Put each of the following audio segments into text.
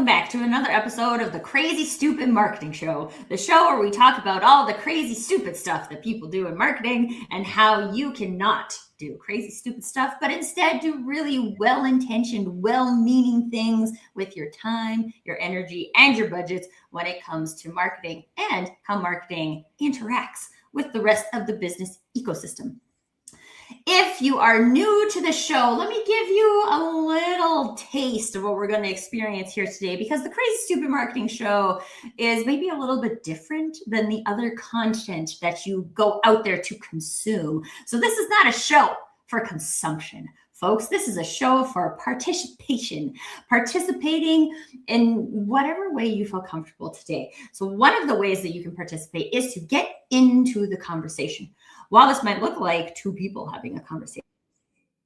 back to another episode of the Crazy Stupid Marketing Show, the show where we talk about all the crazy stupid stuff that people do in marketing and how you cannot do crazy stupid stuff, but instead do really well-intentioned, well-meaning things with your time, your energy, and your budgets when it comes to marketing and how marketing interacts with the rest of the business ecosystem. If you are new to the show, let me give you a little taste of what we're going to experience here today, because the Crazy Stupid Marketing Show is maybe a little bit different than the other content that you go out there to consume. So this is not a show for consumption, folks. This is a show for participation, participating in whatever way you feel comfortable today. So one of the ways that you can participate is to get into the conversation. While this might look like two people having a conversation,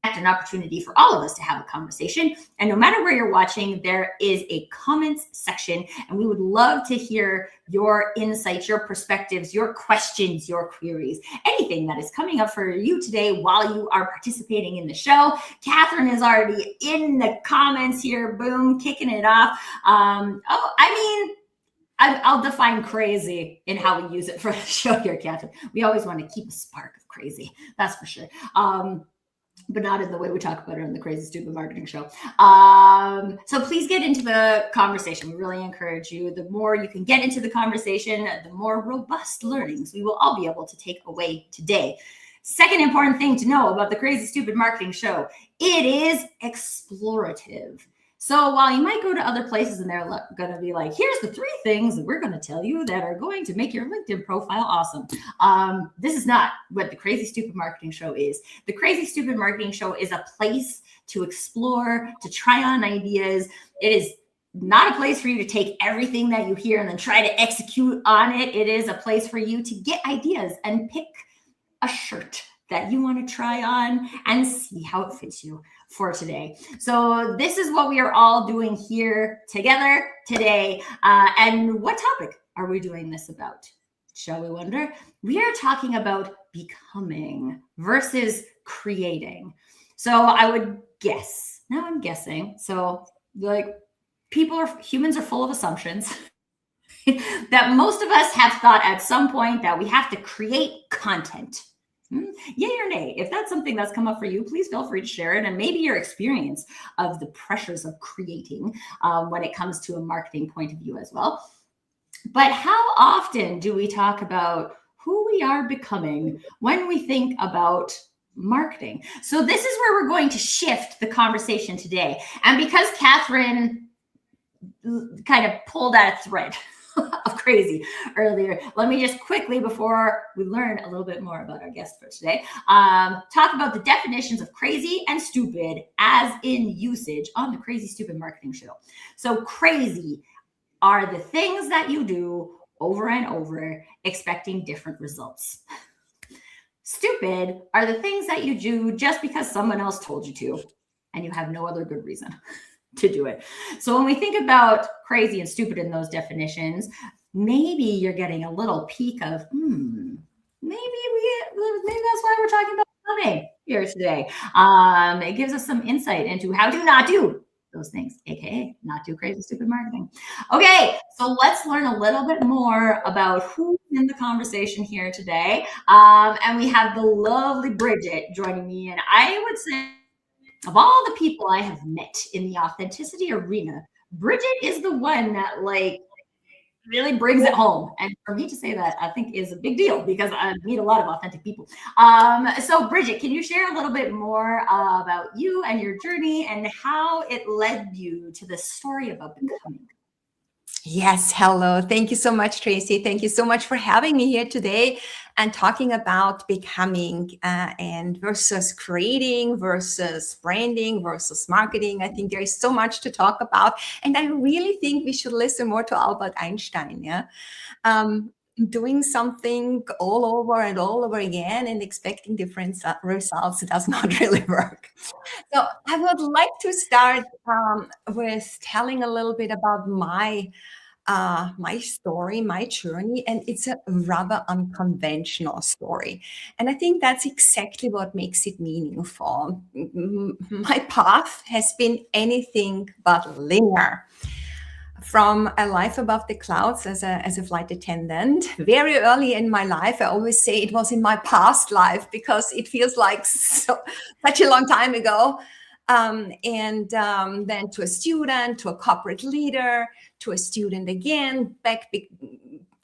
it's an opportunity for all of us to have a conversation. And no matter where you're watching, there is a comments section, and we would love to hear your insights, your perspectives, your questions, your queries, anything that is coming up for you today while you are participating in the show. Catherine is already in the comments here, boom, kicking it off. I'll define crazy in how we use it for the show here, Catherine. We always want to keep a spark of crazy, that's for sure. But not in the way we talk about it on the Crazy Stupid Marketing Show. So please get into the conversation. We really encourage you. The more you can get into the conversation, the more robust learnings we will all be able to take away today. Second important thing to know about the Crazy Stupid Marketing Show, it is explorative. So while you might go to other places and they're going to be like, here's the 3 things that we're going to tell you that are going to make your LinkedIn profile awesome. This is not what the Crazy Stupid Marketing Show is. The Crazy Stupid Marketing Show is a place to explore, to try on ideas. It is not a place for you to take everything that you hear and then try to execute on it. It is a place for you to get ideas and pick a shirt that you want to try on and see how it fits you for today. So this is what we are all doing here together today. And what topic are we doing this about? Shall we wonder? We are talking about becoming versus creating. So I would guess, now I'm guessing. So like humans are full of assumptions that most of us have thought at some point that we have to create content. Yay or nay? If that's something that's come up for you, please feel free to share it, and maybe your experience of the pressures of creating when it comes to a marketing point of view as well. But how often do we talk about who we are becoming when we think about marketing? So this is where we're going to shift the conversation today. And because Catherine kind of pulled at a thread of crazy earlier, let me just quickly, before we learn a little bit more about our guest for today, talk about the definitions of crazy and stupid as in usage on the Crazy Stupid Marketing Show. So crazy are the things that you do over and over expecting different results. Stupid are the things that you do just because someone else told you to and you have no other good reason to do it. So when we think about crazy and stupid in those definitions, maybe you're getting a little peek of, maybe that's why we're talking about becoming here today. It gives us some insight into how to not do those things, aka not do crazy stupid marketing. Okay, so let's learn a little bit more about who's in the conversation here today. And we have the lovely Brigitte joining me, and I would say, of all the people I have met in the authenticity arena, Brigitte is the one that really brings it home. And for me to say that, I think is a big deal because I meet a lot of authentic people. So Brigitte, can you share a little bit more about you and your journey and how it led you to the story about becoming? Yes, hello. Thank you so much, Tracy. Thank you so much for having me here today and talking about becoming and versus creating versus branding versus marketing. I think there is so much to talk about. And I really think we should listen more to Albert Einstein. Yeah. Doing something all over and all over again and expecting different results does not really work. So I would like to start with telling a little bit about my story, my journey, and it's a rather unconventional story. And I think that's exactly what makes it meaningful. My path has been anything but linear. from a life above the clouds as a flight attendant. Very early in my life, I always say it was in my past life because it feels like such a long time ago. Then to a student, to a corporate leader, to a student again,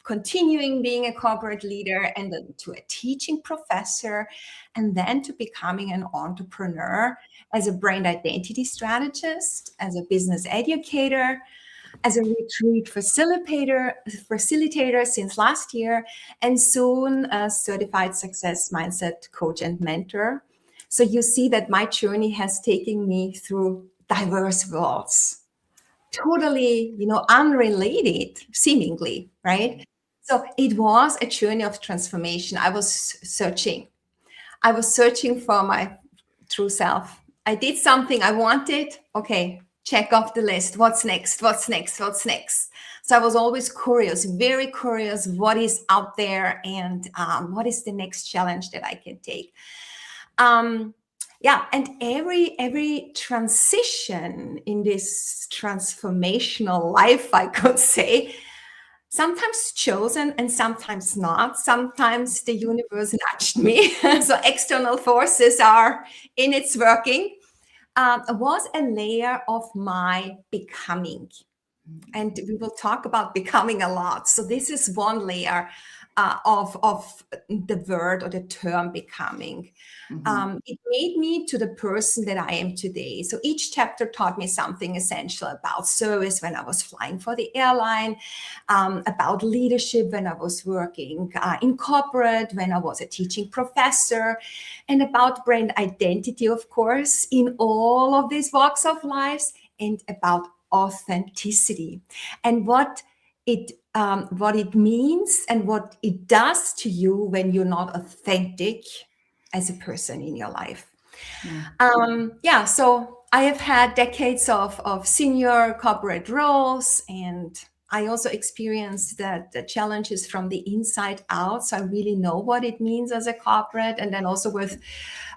continuing being a corporate leader, and then to a teaching professor, and then to becoming an entrepreneur as a brand identity strategist, as a business educator, as a retreat facilitator since last year, and soon a certified success mindset coach and mentor. So you see that my journey has taken me through diverse worlds, totally, unrelated, seemingly, right? So it was a journey of transformation. I was searching for my true self. I did something I wanted. Okay, check off the list. What's next? What's next? What's next? So I was always curious, very curious, what is out there, and what is the next challenge that I can take. And every transition in this transformational life, I could say, sometimes chosen and sometimes not. Sometimes the universe nudged me. So external forces are in its working. Was a layer of my becoming. And we will talk about becoming a lot. So this is one layer of the word or the term becoming. It made me to the person that I am today. So each chapter taught me something essential about service when I was flying for the airline, about leadership when I was working in corporate, when I was a teaching professor, and about brand identity, of course, in all of these walks of lives, and about authenticity and what it means and what it does to you when you're not authentic as a person in your life. So I have had decades of senior corporate roles, and I also experienced the challenges from the inside out. So I really know what it means as a corporate, and then also with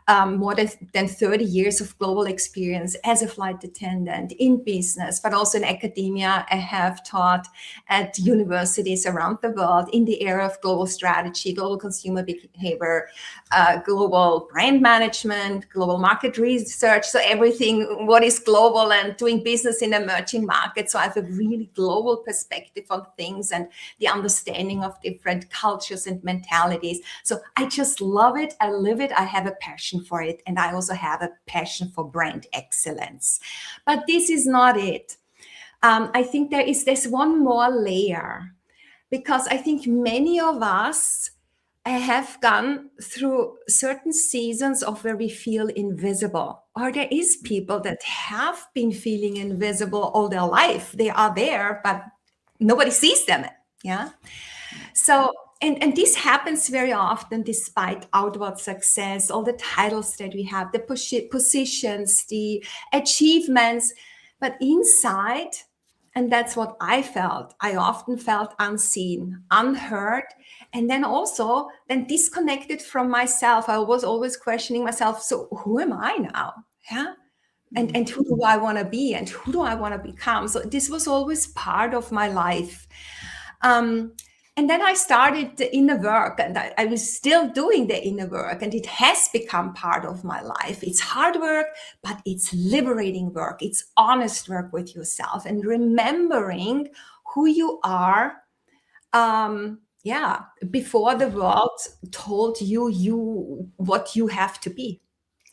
more than 30 years of global experience as a flight attendant in business, but also in academia. I have taught at universities around the world in the area of global strategy, global consumer behavior, global brand management, global market research. So everything what is global and doing business in emerging markets. So I have a really global perspective on things and the understanding of different cultures and mentalities. So I just love it. I live it. I have a passion for it. And I also have a passion for brand excellence. But this is not it. I think there's one more layer, because I think many of us have gone through certain seasons of where we feel invisible, or there is people that have been feeling invisible all their life. They are there, but nobody sees them. Yeah. So, and this happens very often despite outward success, all the titles that we have, the positions, the achievements, but inside, and that's what I felt. I often felt unseen, unheard, and then also disconnected from myself. I was always questioning myself. So who am I now? Yeah. And who do I want to be? And who do I want to become? So this was always part of my life. And then I started the inner work, and I was still doing the inner work, and it has become part of my life. It's hard work, but it's liberating work. It's honest work with yourself and remembering who you are. Before the world told you what you have to be.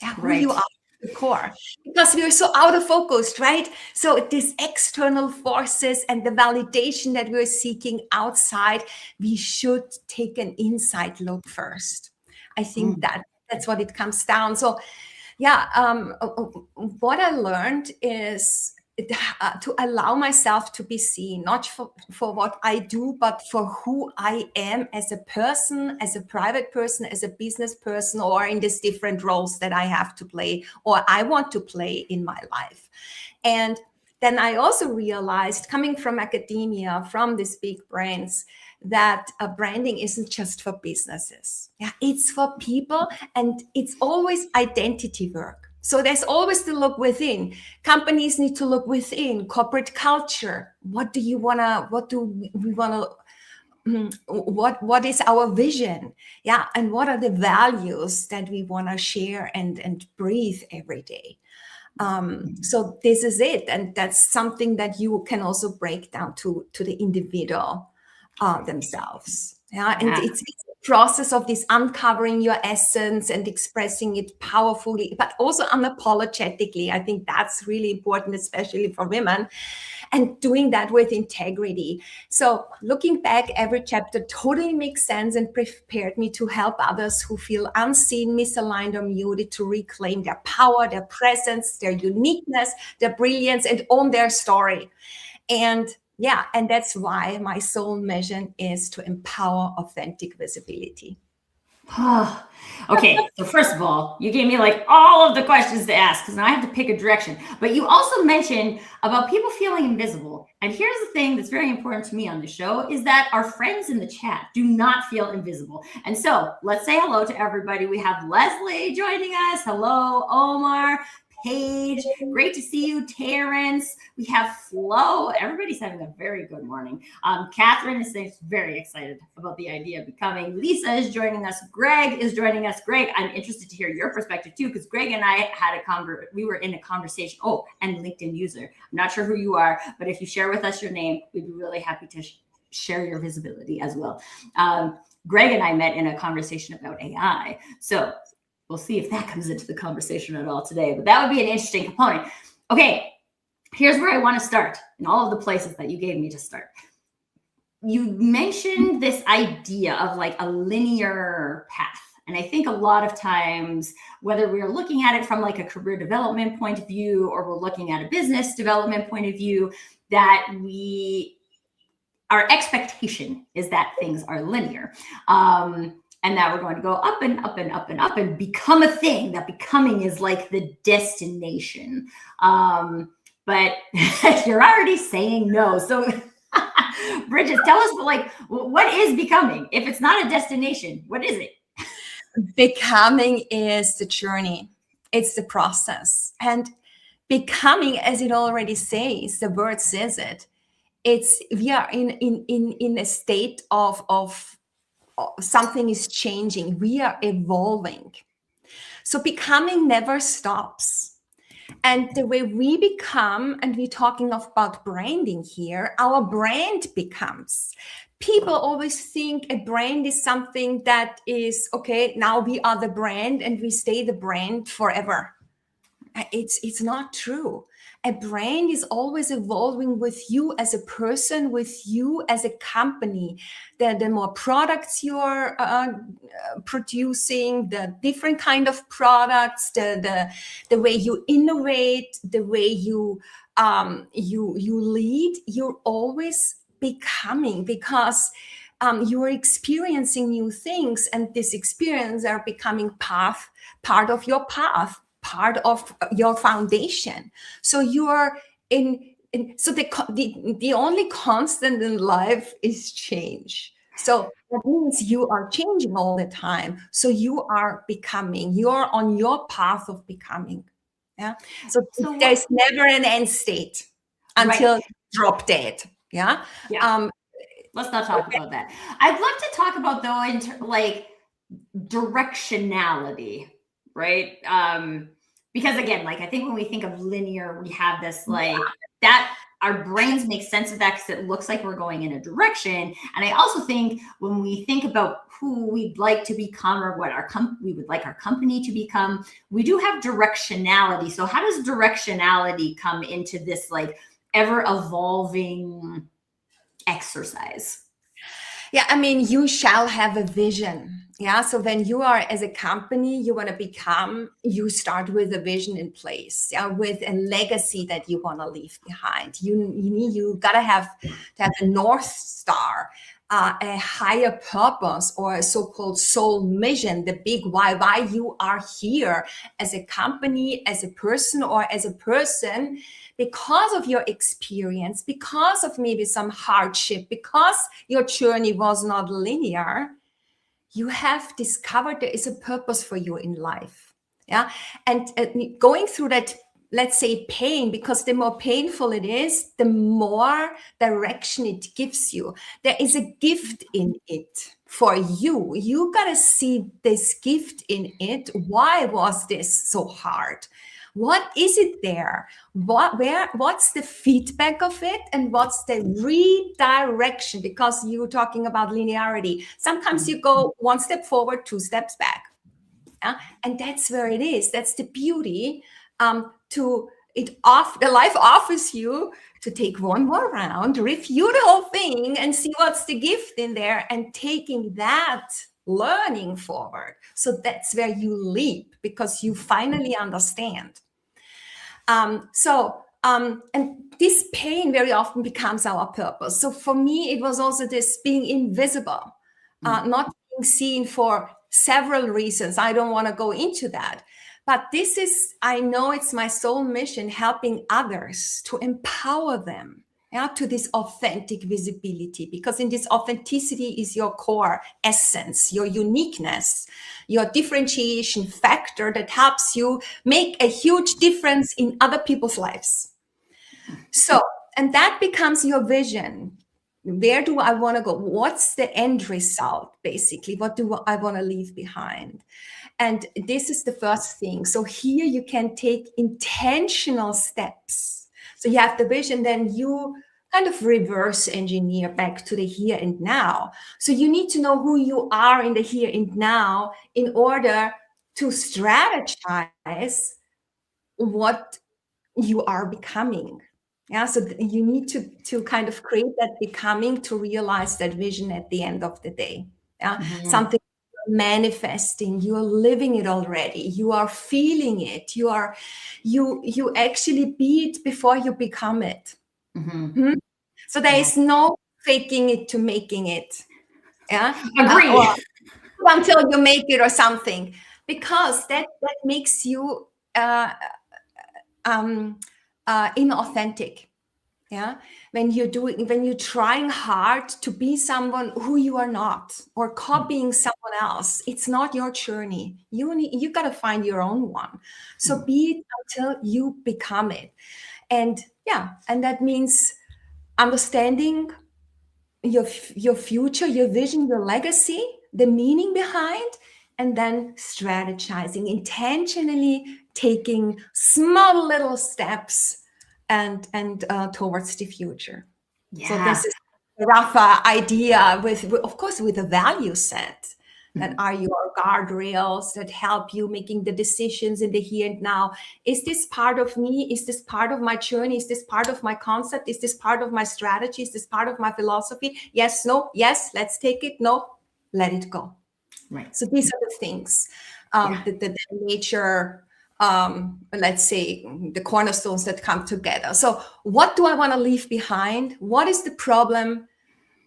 Yeah, who you are. The core, because we are so out of focus, right? So these external forces and the validation that we're seeking outside, we should take an inside look first. I think that's what it comes down. So what I learned is to allow myself to be seen, not for what I do, but for who I am as a person, as a private person, as a business person, or in these different roles that I have to play or I want to play in my life. And then I also realized, coming from academia, from these big brands, that branding isn't just for businesses. Yeah, it's for people, and it's always identity work. So there's always to look within. Companies need to look within. Corporate culture. What do we wanna what is our vision? Yeah, and what are the values that we want to share and breathe every day? So this is it, and that's something that you can also break down to the individual themselves. Yeah, and it's a process of this uncovering your essence and expressing it powerfully, but also unapologetically. I think that's really important, especially for women, and doing that with integrity. So looking back, every chapter totally makes sense and prepared me to help others who feel unseen, misaligned, or muted to reclaim their power, their presence, their uniqueness, their brilliance, and own their story. And yeah, and that's why my sole mission is to empower authentic visibility. Okay, so first of all, you gave me like all of the questions to ask because now I have to pick a direction. But you also mentioned about people feeling invisible. And here's the thing that's very important to me on the show is that our friends in the chat do not feel invisible. And so let's say hello to everybody. We have Leslie joining us. Hello, Omar. Paige, great to see you. Terrence, we have Flo. Everybody's having a very good morning. Catherine is saying she's very excited about the idea of becoming. Lisa is joining us. Greg is joining us. Greg, I'm interested to hear your perspective too, because Greg and I had we were in a conversation. Oh, and LinkedIn user. I'm not sure who you are, but if you share with us your name, we'd be really happy to share your visibility as well. Greg and I met in a conversation about AI. So we'll see if that comes into the conversation at all today, but that would be an interesting component. Okay, here's where I want to start in all of the places that you gave me to start. You mentioned this idea of like a linear path. And I think a lot of times, whether we're looking at it from like a career development point of view, or we're looking at a business development point of view, that our expectation is that things are linear. And that we're going to go up and up and up and up and become a thing. That becoming is like the destination. But you're already saying no. So Brigitte, tell us like, what is becoming? If it's not a destination, what is it? Becoming is the journey. It's the process. And becoming, as it already says, the word says it. We are in a state of something is changing. We are evolving. So becoming never stops. And the way we become, and we're talking about branding here, our brand becomes. People always think a brand is something that is, okay, now we are the brand and we stay the brand forever. It's not true. A brand is always evolving with you as a person, with you as a company. The more products you're producing, the different kind of products, the way you innovate, the way you lead, you're always becoming, because you are experiencing new things, and this experience are becoming part of your path, part of your foundation. So you are so the only constant in life is change. So that means you are changing all the time. So you are becoming, you're on your path of becoming. Yeah. So there's never an end state until you drop dead. Yeah. Let's not talk about that. I'd love to talk about though, like directionality, right? Because again, like I think when we think of linear, we have this like that our brains make sense of that because it looks like we're going in a direction. And I also think when we think about who we'd like to become or what we would like our company to become, we do have directionality. So how does directionality come into this like ever evolving exercise? Yeah, I mean, you shall have a vision. Yeah, so when you are as a company, you want to become, you start with a vision in place, yeah, with a legacy that you want to leave behind. You gotta have a North Star, a higher purpose, or a so-called soul mission, the big why you are here as a company, as a person, or as a person. Because of your experience, because of maybe some hardship, because your journey was not linear, you have discovered there is a purpose for you in life. Yeah. And going through that, let's say, pain, because the more painful it is, the more direction it gives you. There is a gift in it for you. You got to see this gift in it. Why was this so hard? What is it there? What's the feedback of it? And what's the redirection? Because you're talking about linearity. Sometimes you go one step forward, two steps back. And that's where it is. That's the beauty. The life offers you to take one more round, review the whole thing, and see what's the gift in there, and taking that learning forward. So that's where you leap, because you finally understand. And this pain very often becomes our purpose. So for me, it was also this being invisible, not being seen for several reasons. I don't want to go into that. But this is, I know it's my soul mission, helping others to empower them to this authentic visibility, because in this authenticity is your core essence, your uniqueness, your differentiation factor that helps you make a huge difference in other people's lives. So, and that becomes your vision. Where do I want to go? What's the end result, basically? What do I want to leave behind? And this is the first thing. So here you can take intentional steps. So you have the vision, then you kind of reverse engineer back to the here and now. So you need to know who you are in the here and now in order to strategize what you are becoming. Yeah, so you need to kind of create that becoming to realize that vision at the end of the day. Yeah, something manifesting, you are living it already, you are feeling it, you actually be it before you become it. So there is no faking it to making it. Yeah, agree. Until you make it or something, because that makes you inauthentic. Yeah, when you're trying hard to be someone who you are not, or copying someone else, it's not your journey. You got to find your own one. So be it until you become it. And and that means understanding your future, your vision, your legacy, the meaning behind, and then strategizing, intentionally taking small little steps and towards the future. Yeah. So this is a rough idea with, of course, with a value set that are your guardrails that help you making the decisions in the here and now. Is this part of me? Is this part of my journey? Is this part of my concept? Is this part of my strategy? Is this part of my philosophy? Yes, no, yes, let's take it. No, let it go. Right. So these are the things, the major, let's say, the cornerstones that come together. So what do I want to leave behind? What is the problem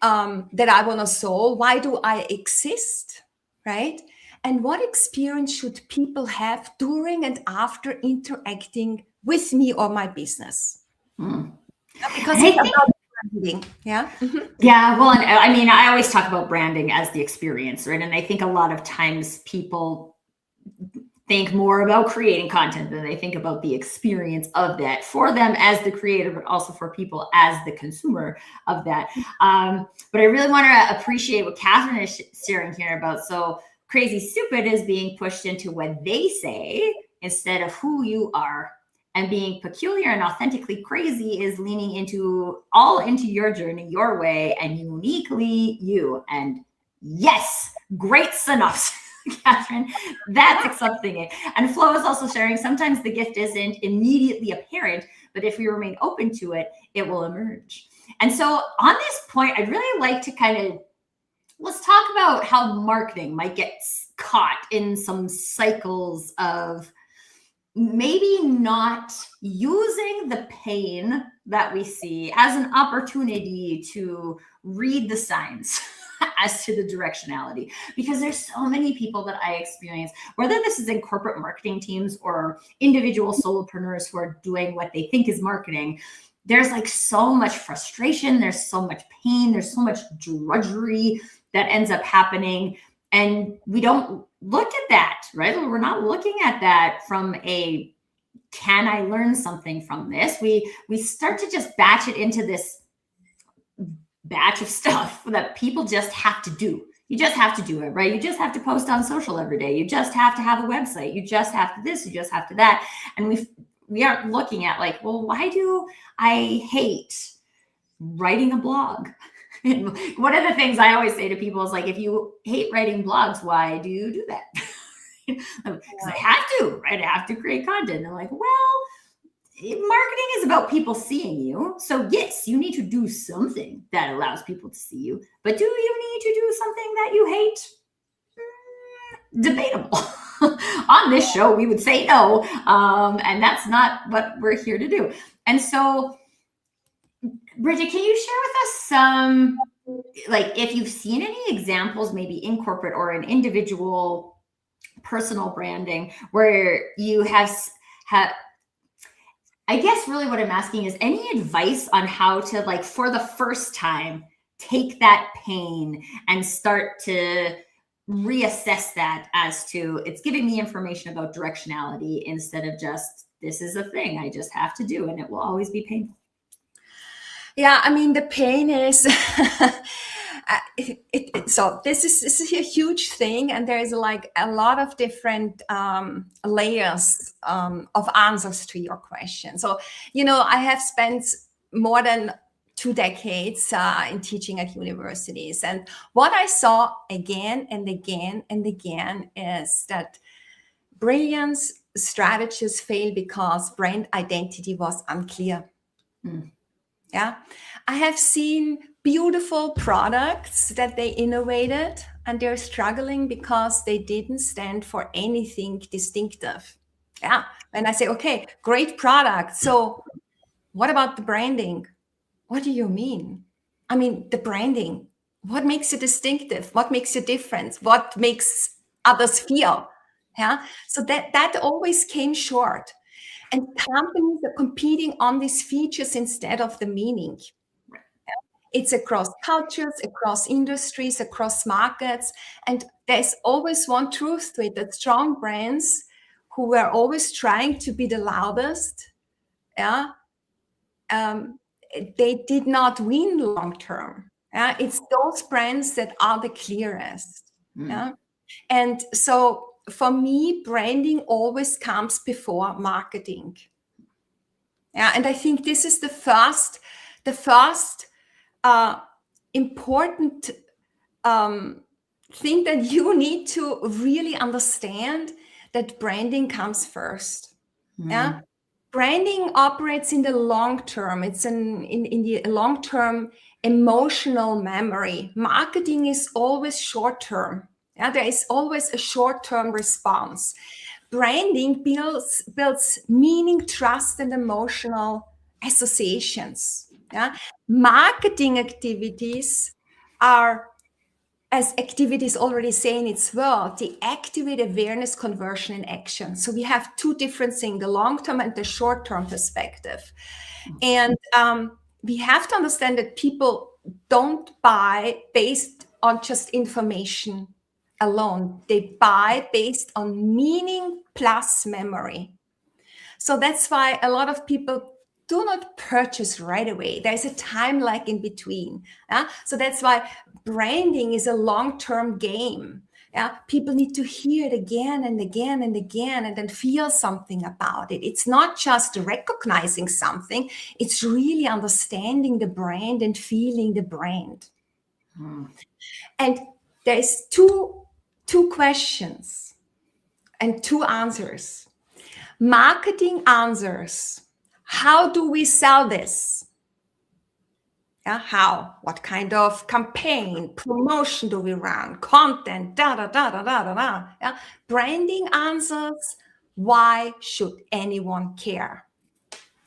that I want to solve? Why do I exist? Right? And what experience should people have during and after interacting with me or my business? Because it's about branding. Yeah. Yeah. Well, and I mean, I always talk about branding as the experience, right? And I think a lot of times people think more about creating content than they think about the experience of that for them as the creator, but also for people as the consumer of that. But I really want to appreciate what Catherine is sharing here about. So crazy stupid is being pushed into what they say instead of who you are. And being peculiar and authentically crazy is leaning into your journey, your way, and uniquely you. And yes, great synopsis, Catherine. That's something. And Flo is also sharing, sometimes the gift isn't immediately apparent, but if we remain open to it, it will emerge. And so on this point, I'd really like to let's talk about how marketing might get caught in some cycles of maybe not using the pain that we see as an opportunity to read the signs as to the directionality, because there's so many people that I experience, whether this is in corporate marketing teams or individual solopreneurs who are doing what they think is marketing. There's like so much frustration. There's so much pain. There's so much drudgery that ends up happening. And we don't look at that, right? We're not looking at that from a, can I learn something from this? We start to just batch it into this batch of stuff that people just have to do. You just have to do it, right? You just have to post on social every day. You just have to have a website. You just have to this, you just have to that. And we aren't looking at like, well, why do I hate writing a blog? And one of the things I always say to people is like, if you hate writing blogs, why do you do that? Because I have to, right? I have to create content. And I'm like, well, marketing is about people seeing you. So yes, you need to do something that allows people to see you. But do you need to do something that you hate? Debatable. On this show, we would say no. And that's not what we're here to do. And so, Brigitte, can you share with us some, like, if you've seen any examples, maybe in corporate or in individual personal branding, where you have I guess really what I'm asking is any advice on how to, like, for the first time, take that pain and start to reassess that as to it's giving me information about directionality instead of just this is a thing I just have to do and it will always be painful. Yeah, I mean, the pain is so this is a huge thing, and there is like a lot of different layers of answers to your question. So, I have spent more than 2 decades in teaching at universities, and what I saw again and again and again is that brilliant strategists fail because brand identity was unclear. Yeah, I have seen beautiful products that they innovated and they're struggling because they didn't stand for anything distinctive. Yeah, and I say, okay, great product. So what about the branding? What do you mean? I mean, the branding, what makes it distinctive? What makes it different? What makes others feel? Yeah, so that always came short. And companies are competing on these features instead of the meaning. It's across cultures, across industries, across markets. And there's always one truth to it, that strong brands who were always trying to be the loudest, they did not win long term. It's those brands that are the clearest. Yeah? And so for me, branding always comes before marketing. Yeah, and I think this is the first important thing that you need to really understand, that branding comes first. Yeah, branding operates in the long term. It's in the long term emotional memory. Marketing is always short term. Yeah, there is always a short term response. Branding builds meaning, trust, and emotional associations. Yeah? Marketing activities are, as activities already say in its word, they activate awareness, conversion, and action. So we have two different things, the long-term and the short-term perspective. And we have to understand that people don't buy based on just information alone. They buy based on meaning plus memory. So that's why a lot of people do not purchase right away. There's a time lag in between. So that's why branding is a long-term game. People need to hear it again and again and again and then feel something about it. It's not just recognizing something, it's really understanding the brand and feeling the brand. And there's two questions and two answers. Marketing answers, how do we sell this? How? What kind of campaign, promotion do we run? Content, Branding answers, why should anyone care?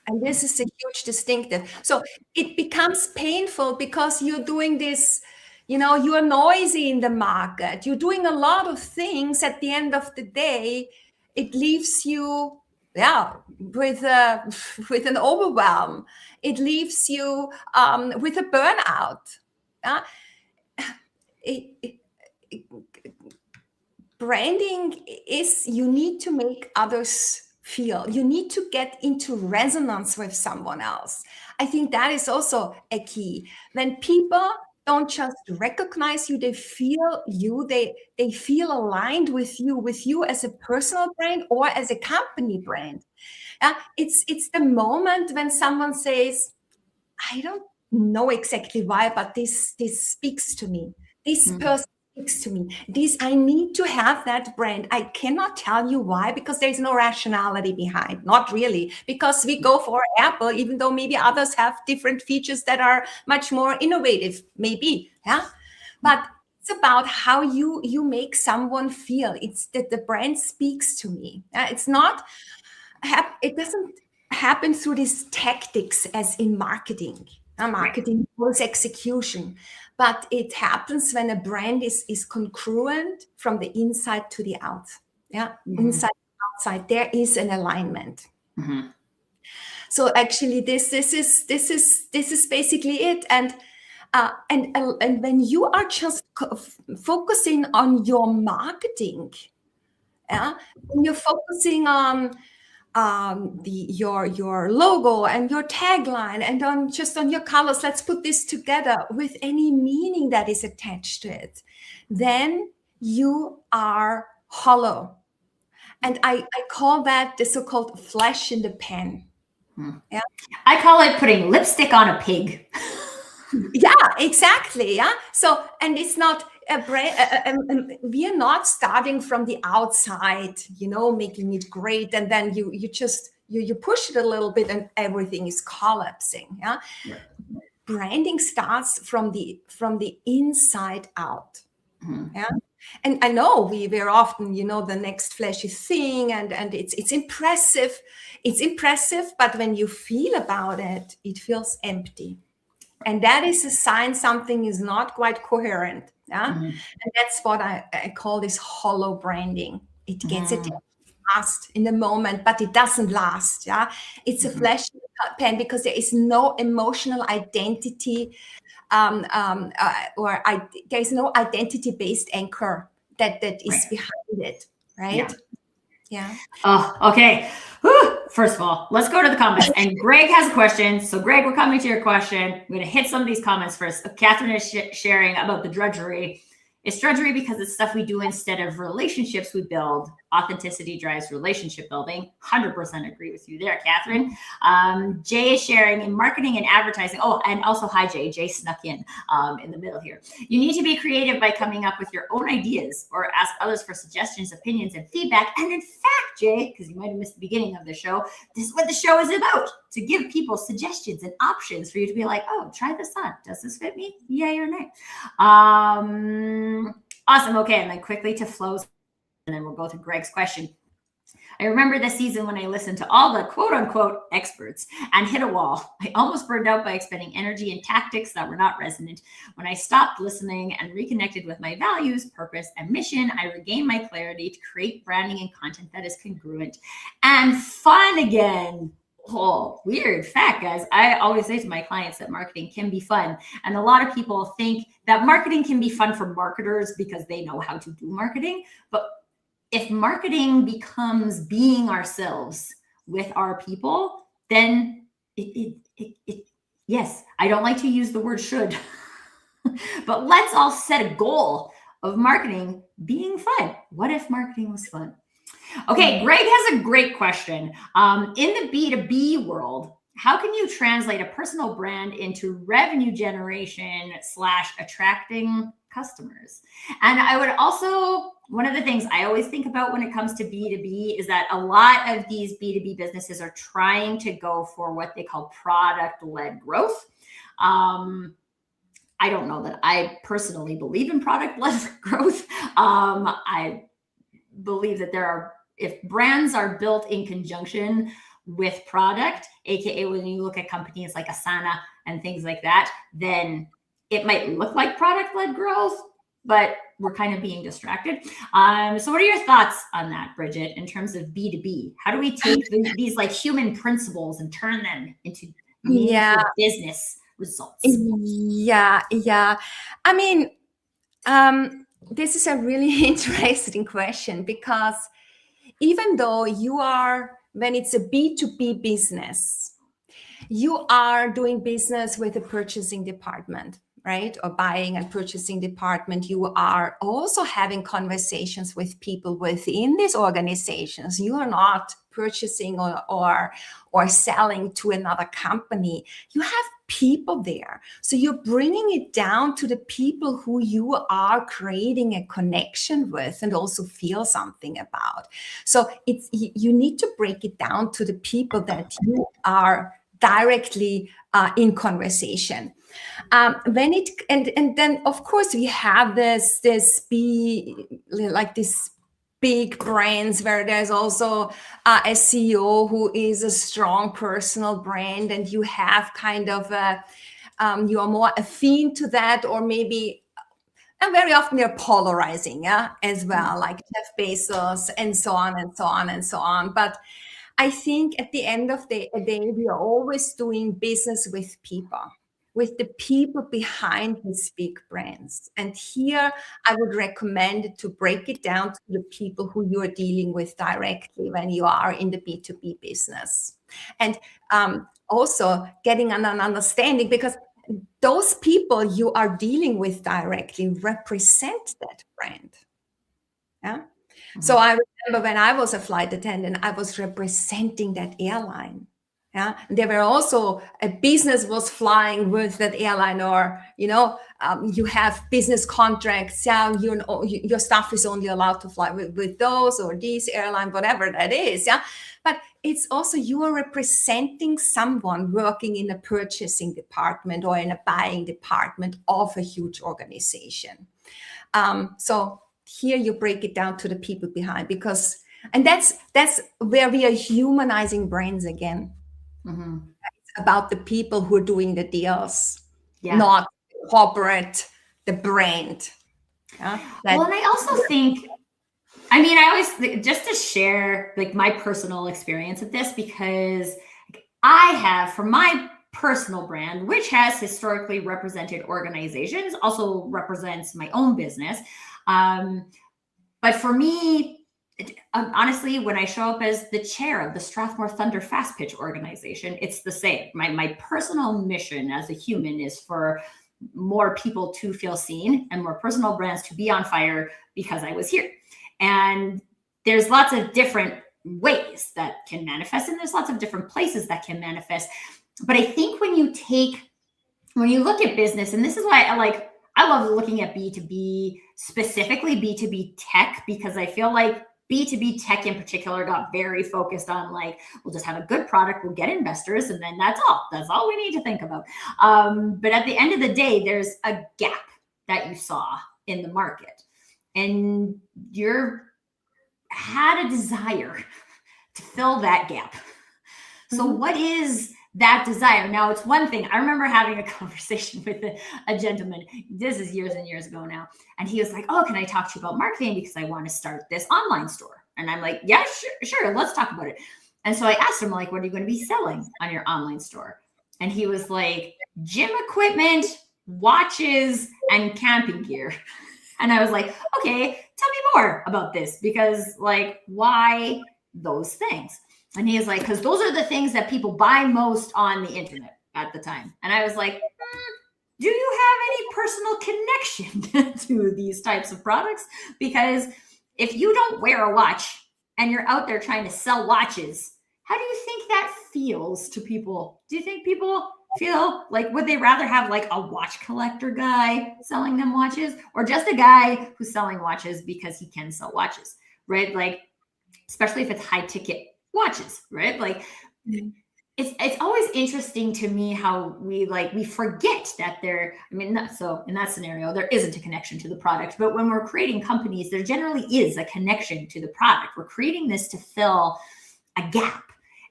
And this is a huge distinctive. So it becomes painful because you're doing this, you are noisy in the market. You're doing a lot of things. At the end of the day, it leaves you, with an overwhelm. It leaves you with a burnout. branding is, you need to make others feel. You need to get into resonance with someone else. I think that is also a key. When people don't just recognize you, they feel you, they feel aligned with you as a personal brand or as a company brand. It's the moment when someone says, I don't know exactly why, but this speaks to me. This person speaks to me. This, I need to have that brand. I cannot tell you why, because there's no rationality behind. Not really, because we go for Apple, even though maybe others have different features that are much more innovative, maybe. Yeah. But it's about how you make someone feel. It's that the brand speaks to me. It's not, it doesn't happen through these tactics as in marketing. Marketing was execution, but it happens when a brand is congruent from the inside to the out. Yeah, inside, outside, there is an alignment. So actually, this is basically it. And when you are just focusing on your marketing, when you're focusing on your logo and your tagline and on your colors, let's put this together with any meaning that is attached to it, then you are hollow. And I call that the so-called flesh in the pan. Yeah, I call it putting lipstick on a pig. Yeah, exactly. Yeah. So, and it's not a brand. We are not starting from the outside, making it great, and then you just you push it a little bit, and everything is collapsing. Yeah. Branding starts from the inside out. Yeah. And I know we very often, the next flashy thing, and it's impressive. It's impressive, but when you feel about it, it feels empty. And that is a sign something is not quite coherent. Yeah. And that's what I call this hollow branding. It gets it fast in the moment, but it doesn't last. Yeah. It's a flash in the pan because there is no emotional identity, there is no identity-based anchor that is behind it. Right. Yeah. Oh, okay. Whew. First of all, let's go to the comments. And Greg has a question. So, Greg, we're coming to your question. I'm going to hit some of these comments first. Catherine is sharing about the drudgery. It's drudgery because it's stuff we do instead of relationships we build. Authenticity drives relationship building. 100% agree with you there, Catherine. Jay is sharing in marketing and advertising. Oh, and also, hi, Jay. Jay snuck in the middle here. You need to be creative by coming up with your own ideas or ask others for suggestions, opinions, and feedback. And in fact, Jay, because you might have missed the beginning of the show, this is what the show is about, to give people suggestions and options for you to be like, oh, try this on. Does this fit me? Yay or nay? Awesome. Okay. And then quickly to flows, and then we'll go to Greg's question. I remember the season when I listened to all the quote unquote experts and hit a wall. I almost burned out by expending energy and tactics that were not resonant. When I stopped listening and reconnected with my values, purpose, and mission, I regained my clarity to create branding and content that is congruent and fun again. Oh, weird fact, guys. I always say to my clients that marketing can be fun. And a lot of people think that marketing can be fun for marketers because they know how to do marketing. But if marketing becomes being ourselves with our people, then yes, I don't like to use the word should, but let's all set a goal of marketing being fun. What if marketing was fun? Okay, Greg has a great question. In the B2B world, how can you translate a personal brand into revenue generation / attracting customers? And I would also, one of the things I always think about when it comes to B2B is that a lot of these B2B businesses are trying to go for what they call product-led growth. I don't know that I personally believe in product-led growth. I believe that if brands are built in conjunction with product, aka when you look at companies like Asana and things like that, then it might look like product-led growth, but we're kind of being distracted. So what are your thoughts on that, Brigitte, in terms of B2B? How do we take these like human principles and turn them into meaningful business results? Yeah. I mean, This is a really interesting question, because even though you are, when it's a B2B business, you are doing business with a purchasing department, right? Or buying and purchasing department. You are also having conversations with people within these organizations. You are not purchasing or selling to another company. You have people there. So you're bringing it down to the people who you are creating a connection with and also feel something about. So it's, you need to break it down to the people that you are directly in conversation. When it and then of course we have this big brands where there's also a CEO who is a strong personal brand, and you have kind of you are more affine to that, or maybe, and very often they're polarizing, yeah, as well, like Jeff Bezos and so on and so on and so on. But I think at the end of the day, we are always doing business with the people behind these big brands. And here I would recommend to break it down to the people who you are dealing with directly when you are in the B2B business. And also getting an understanding, because those people you are dealing with directly represent that brand. Yeah. So I remember when I was a flight attendant, I was representing that airline. Yeah, and there were also a business was flying with that airline, or you have business contracts. Yeah, your staff is only allowed to fly with those or these airline, whatever that is. Yeah, but it's also you are representing someone working in a purchasing department or in a buying department of a huge organization. So here you break it down to the people behind, and that's where we are humanizing brands again. It's about the people who are doing the deals, not corporate, the brand. Well, and I also think, I always, just to share like my personal experience with this, because I have, for my personal brand, which has historically represented organizations, also represents my own business. But for me, honestly, when I show up as the chair of the Strathmore Thunder Fast Pitch organization, it's the same. My personal mission as a human is for more people to feel seen and more personal brands to be on fire because I was here. And there's lots of different ways that can manifest, and there's lots of different places that can manifest. But I think when you look at business, and this is why I love looking at B2B, specifically B2B tech, because I feel like B2B tech in particular got very focused on like, we'll just have a good product, we'll get investors, and then that's all we need to think about. But at the end of the day, there's a gap that you saw in the market, and you had a desire to fill that gap. So what is that desire? Now, it's one thing. I remember having a conversation with a gentleman. This is years and years ago now. And he was like, oh, can I talk to you about marketing? Because I want to start this online store. And I'm like, yeah, sure. Let's talk about it. And so I asked him, like, what are you going to be selling on your online store? And he was like, gym equipment, watches, and camping gear. And I was like, okay, tell me more about this, because like, why those things? And he is like, because those are the things that people buy most on the internet at the time. And I was like, do you have any personal connection to these types of products? Because if you don't wear a watch and you're out there trying to sell watches, how do you think that feels to people? Do you think people feel like, would they rather have like a watch collector guy selling them watches, or just a guy who's selling watches because he can sell watches, right? Like, especially if it's high ticket watches, right? Like, it's always interesting to me how we forget that so in that scenario, there isn't a connection to the product. But when we're creating companies, there generally is a connection to the product. We're creating this to fill a gap.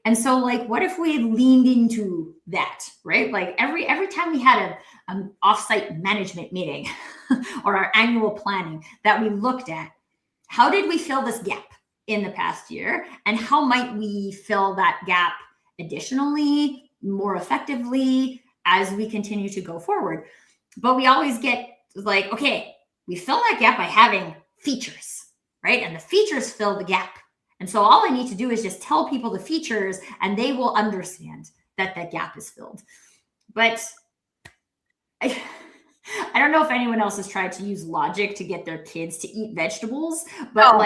And so like, what if we leaned into that, right? Like every time we had an offsite management meeting or our annual planning that we looked at, how did we fill this gap in the past year? And how might we fill that gap additionally, more effectively as we continue to go forward? But we always get like, okay, we fill that gap by having features, right? And the features fill the gap. And so all I need to do is just tell people the features and they will understand that that gap is filled. But I don't know if anyone else has tried to use logic to get their kids to eat vegetables, but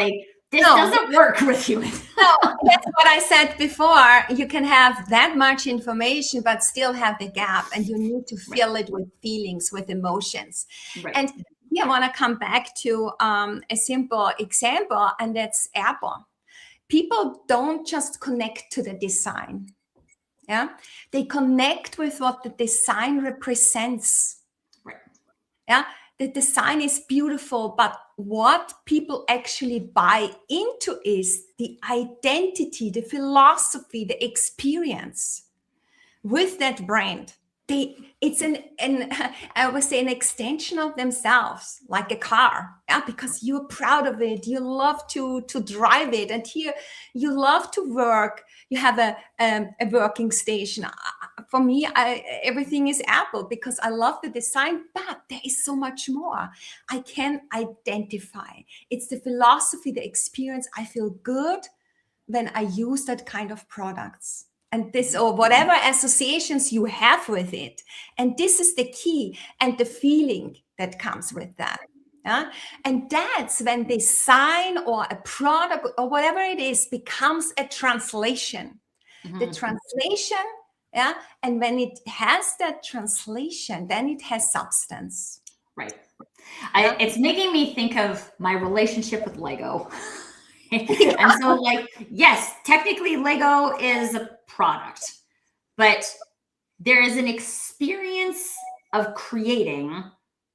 this doesn't work with humans. No, that's what I said before. You can have that much information, but still have the gap, and you need to fill it with feelings, with emotions. Right. And here I want to come back to a simple example, and that's Apple. People don't just connect to the design. Yeah, they connect with what the design represents. Right. Yeah, the design is beautiful, but what people actually buy into is the identity, the philosophy, the experience with that brand. It's I would say an extension of themselves, like a car. Yeah, because you're proud of it, you love to drive it, and here you love to work. You have a working station. For me, everything is Apple because I love the design, but there is so much more. I can identify. It's the philosophy, the experience. I feel good when I use that kind of products. And this, or whatever associations you have with it. And this is the key, and the feeling that comes with that. Yeah? And that's when design or a product or whatever it is becomes a translation. Mm-hmm. The translation, yeah. And when it has that translation, then it has substance. Right. It's making me think of my relationship with Lego. And so, yes, technically Lego is a product, but there is an experience of creating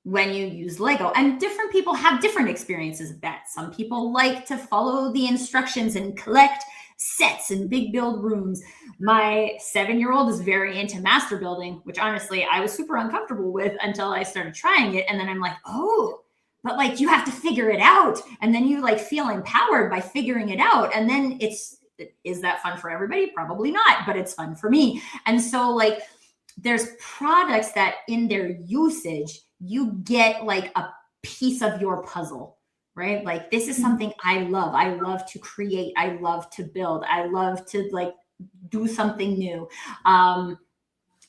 when you use Lego, and different people have different experiences of that. Some people like to follow the instructions and collect sets and big build rooms. My 7-year-old is very into master building, which honestly I was super uncomfortable with until I started trying it. And then I'm like, oh, but you have to figure it out. And then you feel empowered by figuring it out. And then is that fun for everybody? Probably not, but it's fun for me. And so there's products that in their usage, you get a piece of your puzzle, right? This is something I love. I love to create. I love to build. I love to do something new. And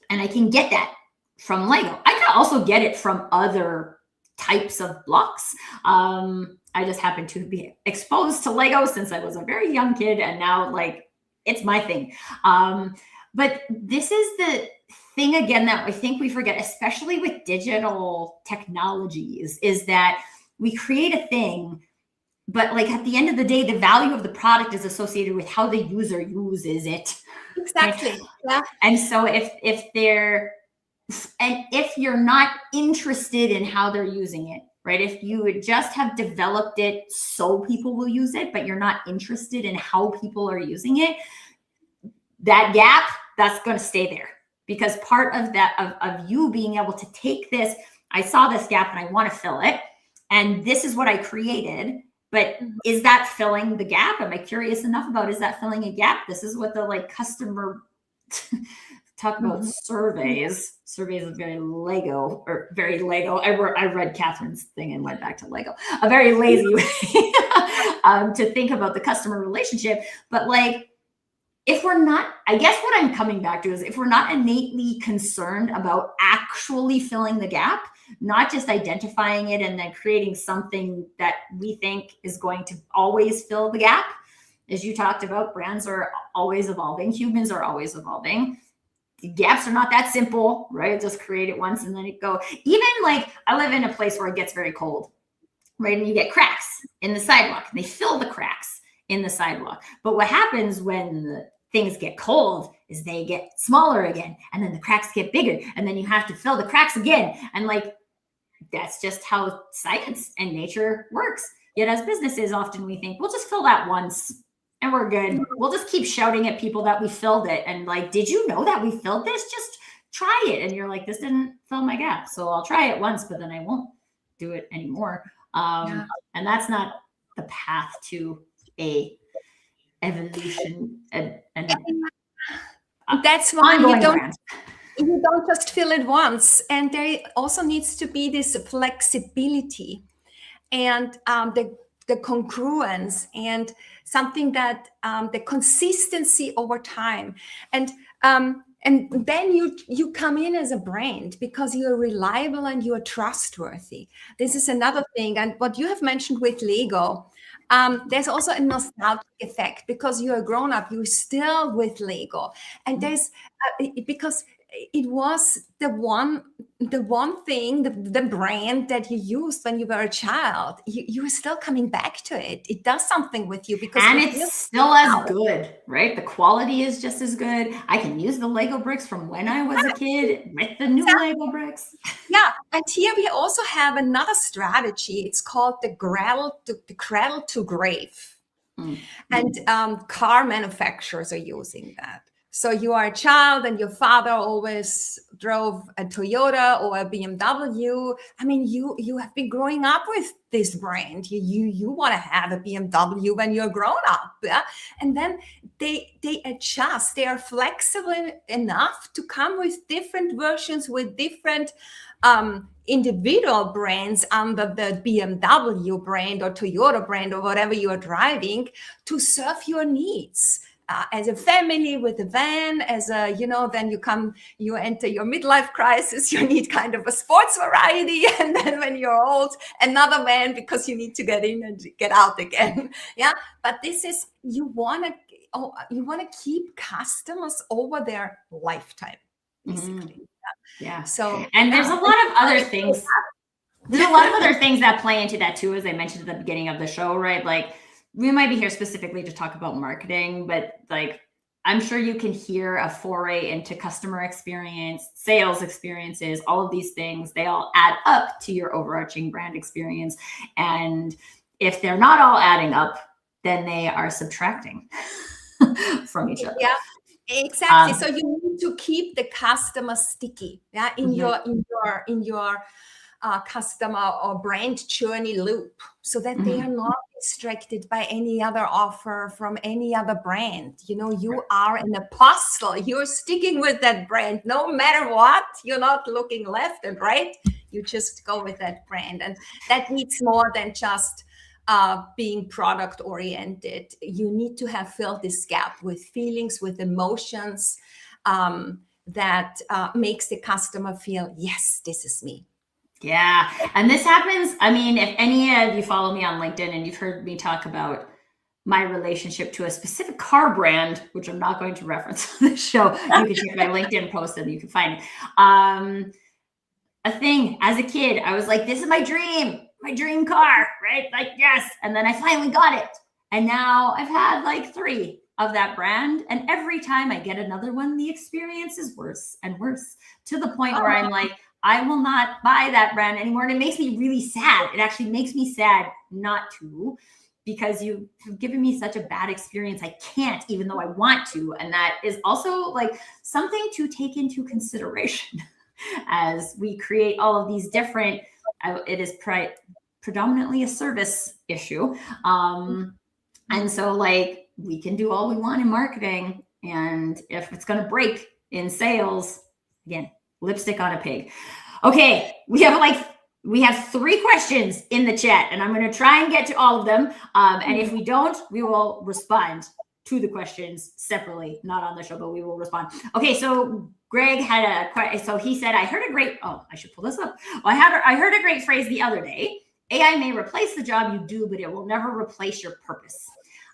I can get that from Lego. I can also get it from other types of blocks. I just happen to be exposed to Lego since I was a very young kid, and now it's my thing. But this is the thing again that I think we forget, especially with digital technologies, is that we create a thing, but at the end of the day, the value of the product is associated with how the user uses it. Exactly. Right? Yeah. And so if you're not interested in how they're using it, right? If you would just have developed it so people will use it, but you're not interested in how people are using it, that gap, that's going to stay there. Because part of that, of you being able to take this, I saw this gap and I want to fill it, and this is what I created, but is that filling the gap? Am I curious enough about, is that filling a gap? This is what the customer talk about. Surveys are very Lego. I read Catherine's thing and went back to Lego. A very lazy way to think about the customer relationship. But if we're not, I guess what I'm coming back to is, if we're not innately concerned about actually filling the gap, not just identifying it and then creating something that we think is going to always fill the gap, as you talked about, brands are always evolving, humans are always evolving. Gaps are not that simple, right? Just create it once and then it go. Even I live in a place where it gets very cold, right? And you get cracks in the sidewalk, and they fill the cracks in the sidewalk. But what happens when the things get cold is they get smaller again, and then the cracks get bigger, and then you have to fill the cracks again. And that's just how science and nature works. Yet as businesses, often we think, we'll just fill that once and we're good. We'll just keep shouting at people that we filled it. And did you know that we filled this? Just try it. And you're like, this didn't fill my gap. So I'll try it once, but then I won't do it anymore. And that's not the path to a evolution. And that's why you don't just fill it once. And there also needs to be this flexibility. and the congruence, and something that the consistency over time, and then you come in as a brand because you're reliable and you're trustworthy. This is another thing. And what you have mentioned with Lego, there's also a nostalgic effect because you're a grown up, you're still with Lego, and there's because it was the one thing, the brand that you used when you were a child. You were still coming back to it. It does something with you because and it's still as good, right? The quality is just as good. I can use the Lego bricks from when I was a kid with the new Lego bricks. Yeah, and here we also have another strategy. It's called the cradle to grave, and car manufacturers are using that. So you are a child and your father always drove a Toyota or a BMW. I mean, you have been growing up with this brand. You want to have a BMW when you're grown up. Yeah? And then they adjust. They are flexible enough to come with different versions, with different individual brands under the BMW brand or Toyota brand or whatever you are driving to serve your needs. As a family with a van, then you enter your midlife crisis, you need kind of a sports variety. And then when you're old, another van because you need to get in and get out again. Yeah. But this is, you want to keep customers over their lifetime, basically. Yeah. So, and there's a lot of other things. There's a lot of other things that play into that too, as I mentioned at the beginning of the show, right? Like, we might be here specifically to talk about marketing, but like, I'm sure you can hear a foray into customer experience, sales experiences, all of these things. They all add up to your overarching brand experience. And if they're not all adding up, then they are subtracting from each other. Yeah. Exactly. So you need to keep the customer sticky, in your customer or brand journey loop, so that they are not distracted by any other offer from any other brand. You are an apostle. You're sticking with that brand no matter what. You're not looking left and right. You just go with that brand, and that needs more than just being product oriented. You need to have filled this gap with feelings, with emotions, that makes the customer feel, yes, this is me. Yeah. And this happens. I mean, if any of you follow me on LinkedIn and you've heard me talk about my relationship to a specific car brand, which I'm not going to reference on this show, you can check my LinkedIn post and you can find it. A thing as a kid, I was like, this is my dream car, right? Like, yes. And then I finally got it. And now I've had like 3 of that brand. And every time I get another one, the experience is worse and worse, to the point where I'm like, I will not buy that brand anymore. And it makes me really sad. It actually makes me sad not to, because you've given me such a bad experience. I can't, even though I want to. And that is also like something to take into consideration as we create all of these different, it is predominantly a service issue. And so like, we can do all we want in marketing. And if it's going to break in sales, again, lipstick on a pig. Okay, we have 3 questions in the chat, and I'm going to try and get to all of them. And if we don't, we will respond to the questions separately, not on the show, but we will respond. Okay, so Greg had a question. So he said, I should pull this up. Well, I heard a great phrase the other day. AI may replace the job you do, but it will never replace your purpose.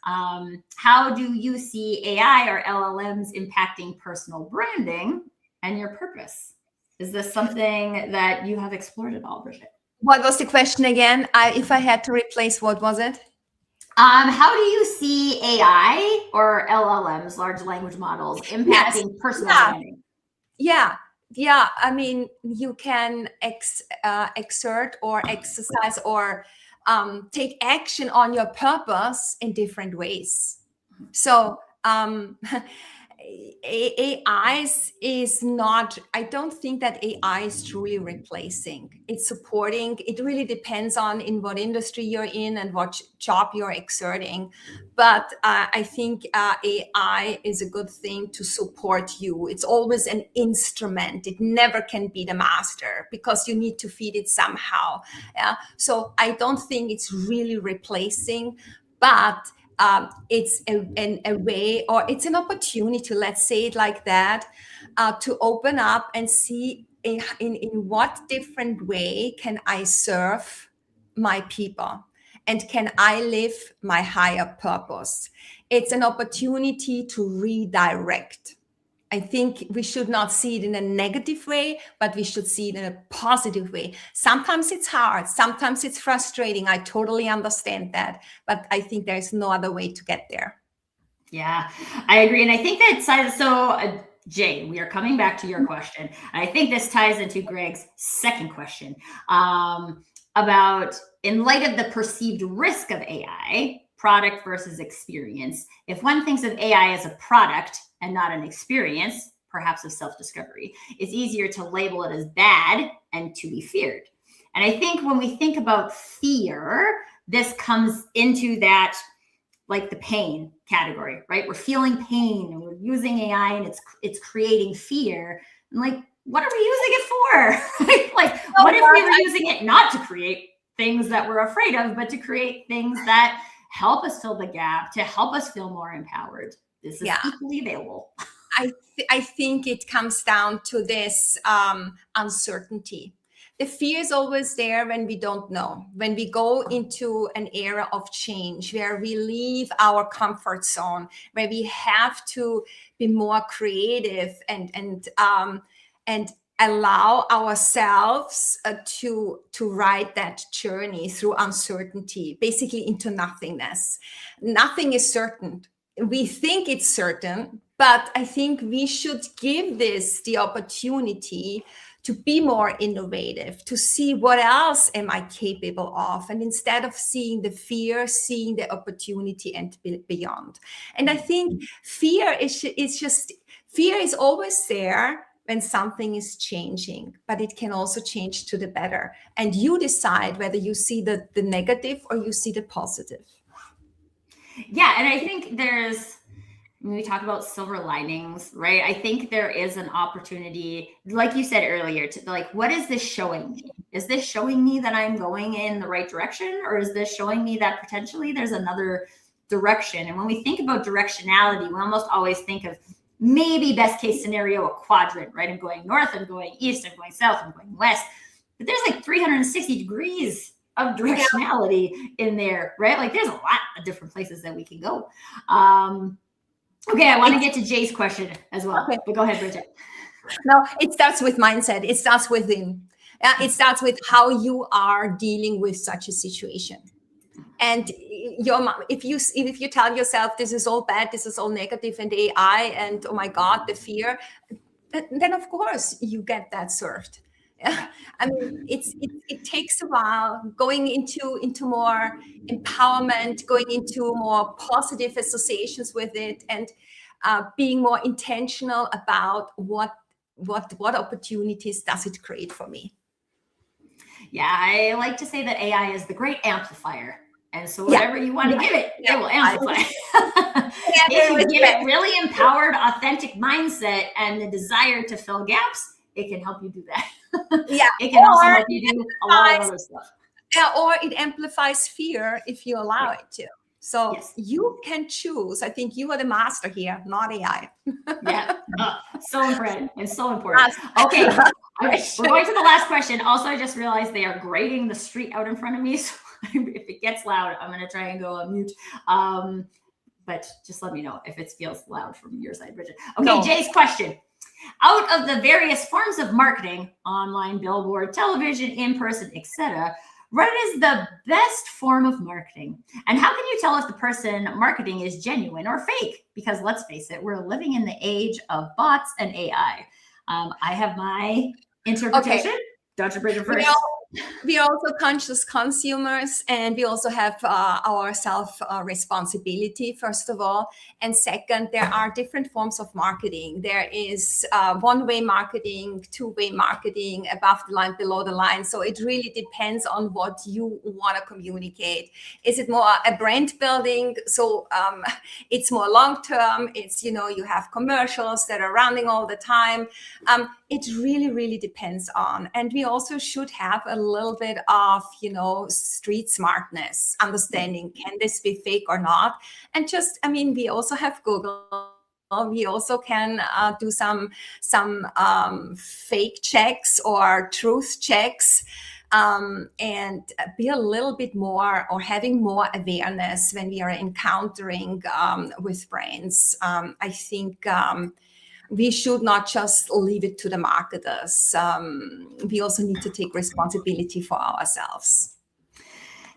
How do you see AI or LLMs impacting personal branding and your purpose? Is this something that you have explored at all, Brigitte? What was the question again? If I had to replace, what was it? How do you see AI or LLMs, large language models, impacting personal branding? Yeah. I mean, you can exert or exercise or take action on your purpose in different ways. So is not, I don't think that AI is truly replacing. It's supporting. It really depends on in what industry you're in and what job you're exerting. But I think AI is a good thing to support you. It's always an instrument. It never can be the master because you need to feed it somehow. Yeah. So I don't think it's really replacing, but it's a way, or it's an opportunity, let's say it like that, to open up and see in what different way can I serve my people and can I live my higher purpose. It's an opportunity to redirect. I think we should not see it in a negative way, but we should see it in a positive way. Sometimes it's hard. Sometimes it's frustrating. I totally understand that. But I think there's no other way to get there. Yeah, I agree. And I think that Jay, we are coming back to your question. And I think this ties into Greg's second question about, in light of the perceived risk of AI, product versus experience. If one thinks of AI as a product and not an experience, perhaps of self-discovery, it's easier to label it as bad and to be feared. And I think when we think about fear, this comes into that, like the pain category, right? We're feeling pain and we're using AI and it's creating fear. And like, what are we using it for? Like, what if we were using it not to create things that we're afraid of, but to create things that help us fill the gap, to help us feel more empowered? This is equally available. I think it comes down to this uncertainty. The fear is always there when we don't know, when we go into an era of change, where we leave our comfort zone, where we have to be more creative and allow ourselves to ride that journey through uncertainty, basically into nothingness. Nothing is certain. We think it's certain, but I think we should give this the opportunity to be more innovative, to see what else am I capable of. And instead of seeing the fear, seeing the opportunity and beyond. And I think fear is always there when something is changing, but it can also change to the better. And you decide whether you see the negative or you see the positive. Yeah, and I think when we talk about silver linings, right? I think there is an opportunity, like you said earlier, to like, what is this showing me? Is this showing me that I'm going in the right direction? Or is this showing me that potentially there's another direction? And when we think about directionality, we almost always think of maybe best case scenario, a quadrant, right? I'm going north, I'm going east, I'm going south, I'm going west. But there's like 360 degrees of directionality in there, right? Like there's a lot of different places that we can go. Okay, I want to get to Jay's question as well. Okay. But go ahead, Brigitte. No, it starts with mindset. It starts within. It starts with how you are dealing with such a situation. And if you tell yourself this is all bad, this is all negative, and AI, and oh my God, the fear, then of course you get that served. Yeah. I mean, it takes a while going into more empowerment, going into more positive associations with it, and being more intentional about what opportunities does it create for me. Yeah, I like to say that AI is the great amplifier. And so whatever you want to give it, it will amplify. If you give it really empowered, authentic mindset and the desire to fill gaps, it can help you do that. It can also help you do a lot of other stuff. Yeah, or it amplifies fear if you allow it to. So you can choose. I think you are the master here, not AI. So important and so important. Okay, we're going to the last question. Also, I just realized they are grading the street out in front of me. So if it gets loud, I'm going to try and go on mute. But just let me know if it feels loud from your side, Brigitte. Okay, Jay's question. Out of the various forms of marketing, online, billboard, television, in-person, etc., what is the best form of marketing? And how can you tell if the person marketing is genuine or fake? Because let's face it, we're living in the age of bots and AI. I have my interpretation. Dr. Brigitte first. we are also conscious consumers, and we also have our self responsibility, first of all. And second, there are different forms of marketing. There is one-way marketing, two-way marketing, above the line, below the line. So it really depends on what you want to communicate. Is it more a brand building? So it's more long-term. It's, you have commercials that are running all the time. It really, really depends on. And we also should have a little bit of, street smartness, understanding, can this be fake or not? And we also have Google. We also can do some fake checks or truth checks, and be a little bit more, or having more awareness when we are encountering with brands. I think we should not just leave it to the marketers. We also need to take responsibility for ourselves.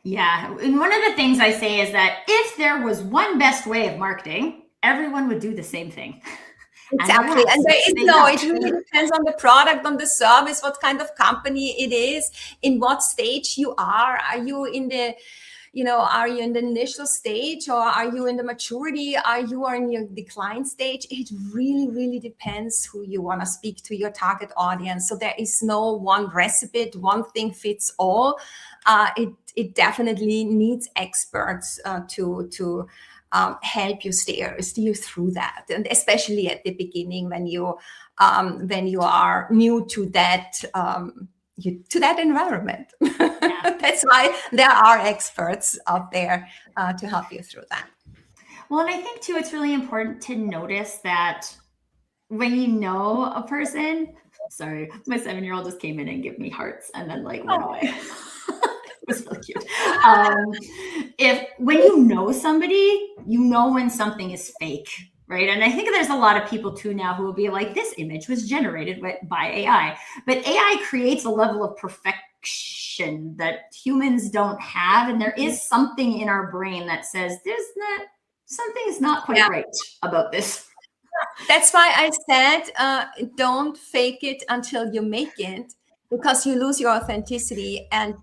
Yeah. And one of the things I say is that if there was one best way of marketing, everyone would do the same thing. Exactly. And there is it really depends on the product, on the service, what kind of company it is, in what stage you are. Are you in the are you in the initial stage, or are you in the maturity? Are you in your decline stage? It really, really depends who you want to speak to, your target audience. So there is no one recipe, one thing fits all. It definitely needs experts to help you steer through that, and especially at the beginning when you are new to that. To that environment. Yeah. That's why there are experts out there to help you through that. Well, and I think too, it's really important to notice that when you know a person, sorry, my 7-year-old just came in and gave me hearts and then went away. It was really cute. When you know somebody, you know when something is fake. Right. And I think there's a lot of people too now who will be like, this image was generated by AI. But AI creates a level of perfection that humans don't have. And there is something in our brain that says something is not quite right about this. That's why I said, don't fake it until you make it, because you lose your authenticity, and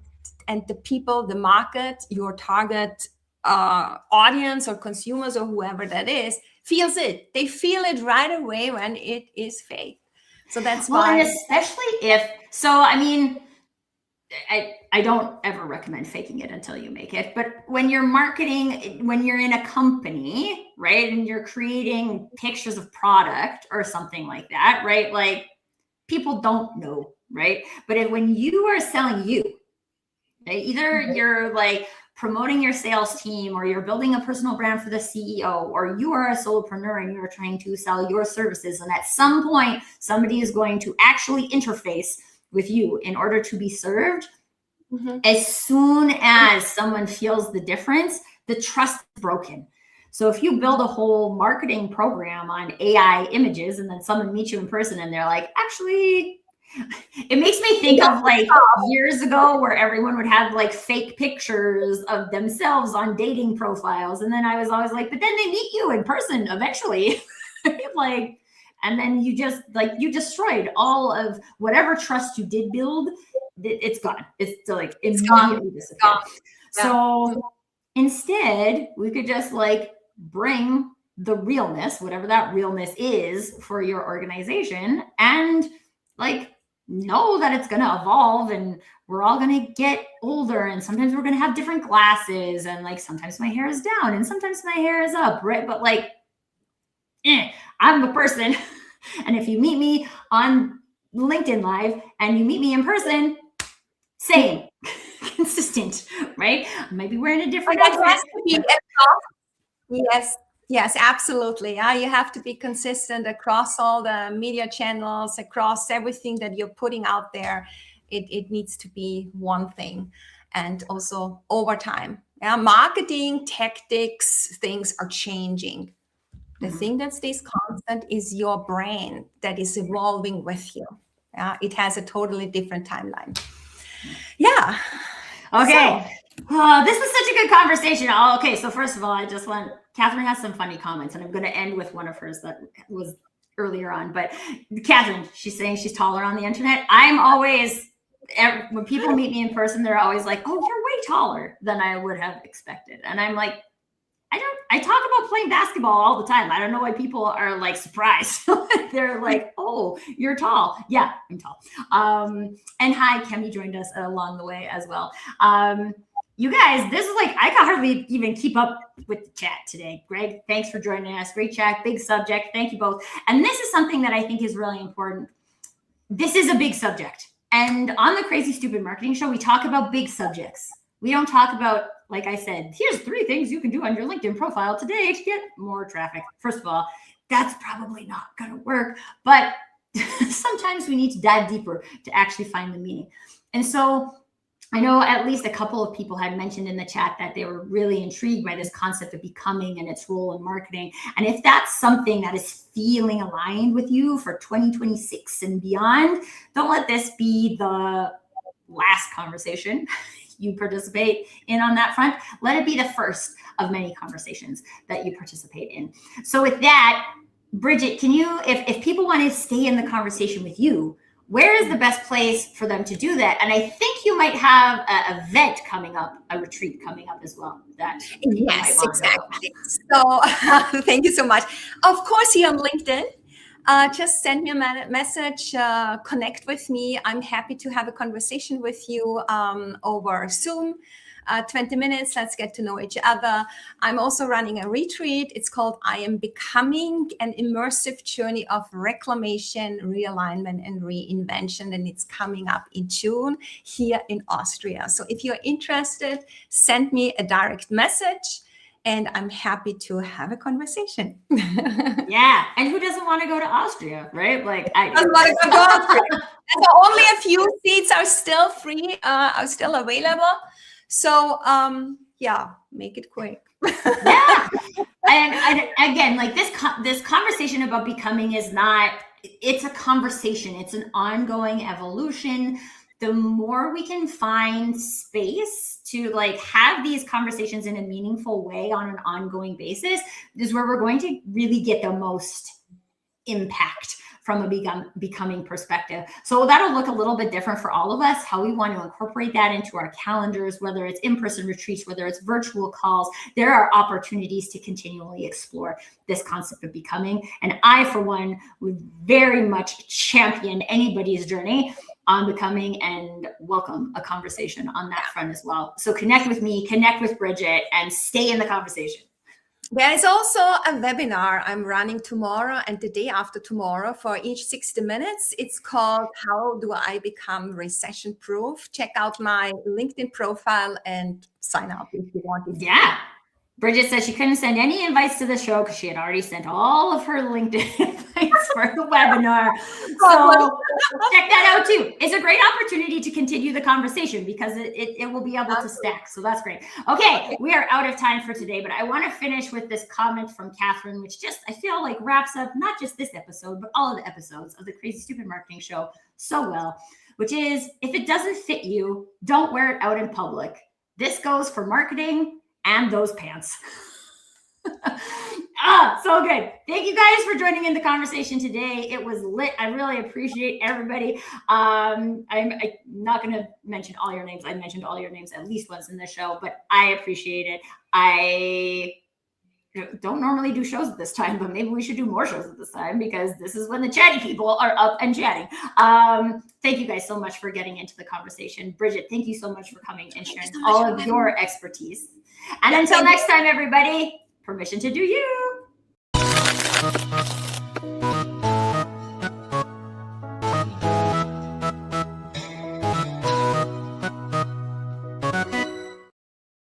the people, the market, your target audience or consumers or whoever that is, feels it. They feel it right away when it is fake. So that's why. And especially I don't ever recommend faking it until you make it. But when you're marketing, when you're in a company, right, and you're creating pictures of product or something like that, right, people don't know, right? But when you are selling you, right, either you're promoting your sales team, or you're building a personal brand for the CEO, or you are a solopreneur and you're trying to sell your services. And at some point, somebody is going to actually interface with you in order to be served. Mm-hmm. As soon as someone feels the difference, the trust is broken. So if you build a whole marketing program on AI images and then someone meets you in person and they're like, actually, it makes me think of years ago where everyone would have fake pictures of themselves on dating profiles. And then I was always like, but then they meet you in person eventually. And then you just you destroyed all of whatever trust you did build. It's gone. It's immediately disappeared. Yeah. So instead we could just bring the realness, whatever that realness is for your organization, and know that it's going to evolve, and we're all going to get older, and sometimes we're going to have different glasses, and sometimes my hair is down and sometimes my hair is up, right? But I'm a person. And if you meet me on LinkedIn Live and you meet me in person, same, consistent, right? Maybe wearing a different outfit. Yes, absolutely. Yeah, you have to be consistent across all the media channels, across everything that you're putting out there. It needs to be one thing, and also over time. Yeah, marketing tactics, things are changing. The thing that stays constant is your brain that is evolving with you. Yeah, it has a totally different timeline. Yeah. Okay. This was such a good conversation. Okay, so first of all, Catherine has some funny comments, and I'm going to end with one of hers that was earlier on. But Catherine, she's saying she's taller on the internet. I'm always when people meet me in person, they're always like, "Oh, you're way taller than I would have expected," and I'm like, I talk about playing basketball all the time. I don't know why people are like surprised. They're like, "Oh, you're tall." Yeah, I'm tall. And hi, Kemi joined us along the way as well. You guys, this is like, I can hardly even keep up with the chat today. Greg, thanks for joining us. Great chat, big subject. Thank you both. And this is something that I think is really important. This is a big subject. And on the Crazy Stupid Marketing Show, we talk about big subjects. We don't talk about, like I said, here's 3 things you can do on your LinkedIn profile today to get more traffic. First of all, that's probably not going to work, but sometimes we need to dive deeper to actually find the meaning. And so I know at least a couple of people had mentioned in the chat that they were really intrigued by this concept of becoming and its role in marketing. And if that's something that is feeling aligned with you for 2026 and beyond, don't let this be the last conversation you participate in on that front. Let it be the first of many conversations that you participate in. So with that, Brigitte, can you, if people want to stay in the conversation with you, where is the best place for them to do that? And I think you might have an event coming up, a retreat coming up as well. Yes, exactly. So thank you so much. Of course, here on LinkedIn, just send me a message, connect with me. I'm happy to have a conversation with you over Zoom. 20 minutes, let's get to know each other. I'm also running a retreat. It's called I Am Becoming, an immersive journey of reclamation, realignment, and reinvention. And it's coming up in June here in Austria. So if you're interested, send me a direct message and I'm happy to have a conversation. Yeah. And who doesn't want to go to Austria, right? Like I doesn't want to go to Austria. So only a few seats are still free, are still available. So, yeah, make it quick. Yeah. And again, like this conversation about becoming is not, it's a conversation. It's an ongoing evolution. The more we can find space to like have these conversations in a meaningful way on an ongoing basis is where we're going to really get the most impact from a becoming perspective. So that'll look a little bit different for all of us, how we want to incorporate that into our calendars, whether it's in-person retreats, whether it's virtual calls. There are opportunities to continually explore this concept of becoming. And I, for one, would very much champion anybody's journey on becoming and welcome a conversation on that front as well. So connect with me, connect with Brigitte, and stay in the conversation. There is also a webinar I'm running tomorrow and the day after tomorrow for each 60 minutes. It's called How Do I Become Recession Proof? Check out my LinkedIn profile and sign up if you want it. Yeah. Brigitte says she couldn't send any invites to the show because she had already sent all of her LinkedIn invites for the webinar. So check that out too. It's a great opportunity to continue the conversation because it will be able to stack. So that's great. Okay, we are out of time for today, but I want to finish with this comment from Catherine, which just, I feel like wraps up not just this episode, but all of the episodes of the Crazy Stupid Marketing Show so well, which is, if it doesn't fit you, don't wear it out in public. This goes for marketing and those pants. So good. Thank you guys for joining in the conversation today. It was lit. I really appreciate everybody. I'm not going to mention all your names. I mentioned all your names at least once in the show, but I appreciate it. I don't normally do shows at this time, but maybe we should do more shows at this time because this is when the chatty people are up and chatting. Thank you guys so much for getting into the conversation. Brigitte, thank you so much for coming and sharing all of your expertise. And until next time, everybody, permission to do you.